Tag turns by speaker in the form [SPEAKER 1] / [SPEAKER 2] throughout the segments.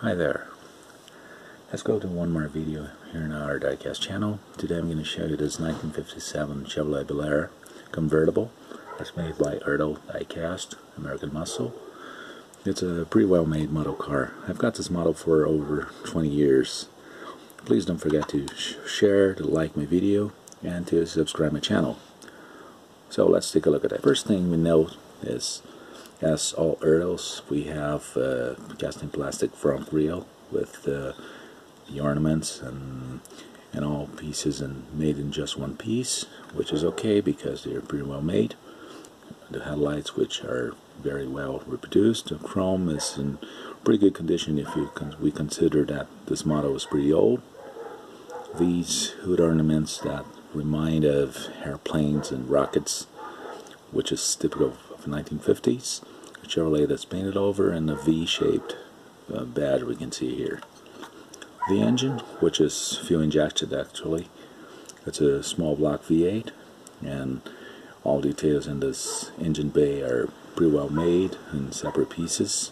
[SPEAKER 1] Hi there. Let's go to one more video here in our Diecast channel. Today I'm going to show you this 1957 Chevy Bel Air convertible. It's made by ERTL Diecast American Muscle. It's a pretty well made model car. I've got this model for over 20 years. Please don't forget to share, to like my video, and to subscribe my channel. So let's take a look at it. First thing we note is, as all ERTLs, we have casting plastic front grille with the ornaments and all pieces and made in just one piece, which is okay because they're pretty well made. The headlights, which are very well reproduced. The chrome is in pretty good condition if we consider that this model is pretty old. These hood ornaments that remind of airplanes and rockets, which is typical of 1950s. A Chevrolet that's painted over, and a V-shaped badge we can see here. The engine, which is fuel injected actually, it's a small block V8, and all details in this engine bay are pretty well made in separate pieces.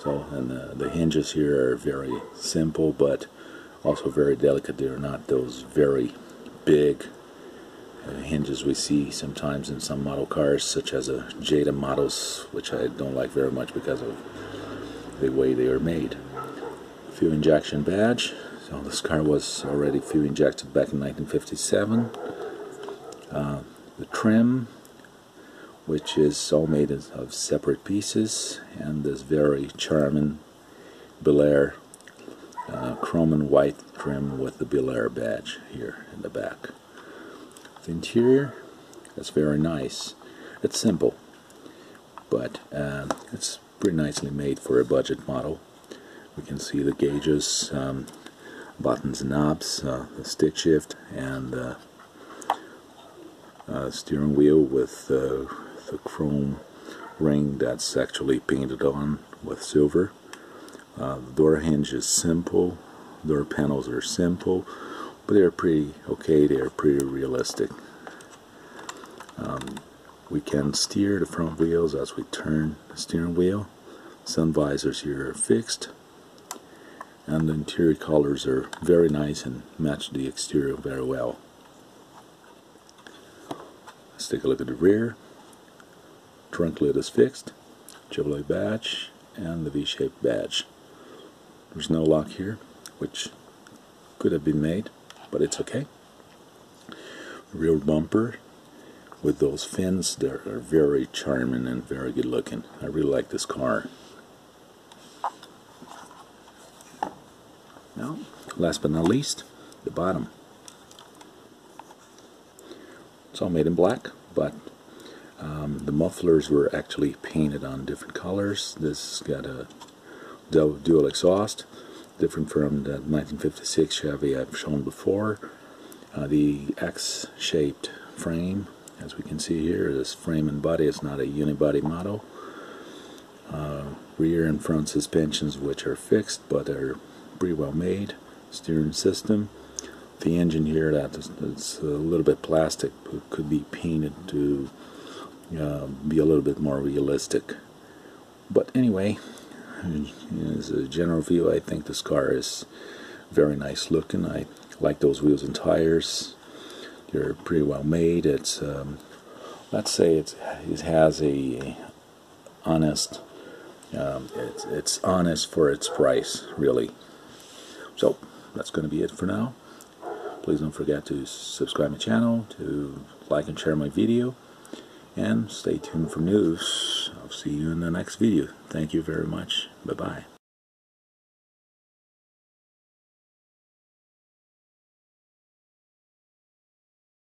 [SPEAKER 1] So, and the hinges here are very simple, but also very delicate. They're not those very big hinges we see sometimes in some model cars, such as a Jada models, which I don't like very much because of the way they are made. Fuel injection badge. So this car was already fuel injected back in 1957. The trim, which is all made of separate pieces, and this very charming Bel Air chrome and white trim with the Bel Air badge here in the back. The interior, that's very nice. It's simple, but it's pretty nicely made for a budget model. We can see the gauges, buttons and knobs, the stick shift, and the steering wheel with the chrome ring that's actually painted on with silver. The door hinge is simple, door panels are simple, but they're pretty okay, they're pretty realistic. We can steer the front wheels as we turn the steering wheel. Sun visors here are fixed, and the interior colors are very nice and match the exterior very well. Let's take a look at the rear. Trunk lid is fixed, Chevrolet badge, and the V-shaped badge. There's no lock here, which could have been made, but it's okay. Rear bumper with those fins, they are very charming and very good looking. I really like this car. Now, last but not least, the bottom. It's all made in black, but the mufflers were actually painted on different colors. This got a dual exhaust, different from the 1956 Chevy I've shown before. The X-shaped frame, as we can see here, this frame and body is not a unibody model. Rear and front suspensions, which are fixed but are pretty well made. Steering system. The engine here, that's a little bit plastic, could be painted to be a little bit more realistic. But anyway, as a general view, I think this car is very nice looking. I like those wheels and tires. They're pretty well made. It's let's say it has a honest. It's honest for its price, really. So that's going to be it for now. Please don't forget to subscribe my channel, to like and share my video, and stay tuned for news. I'll see you in the next video. Thank you very much. Bye-bye.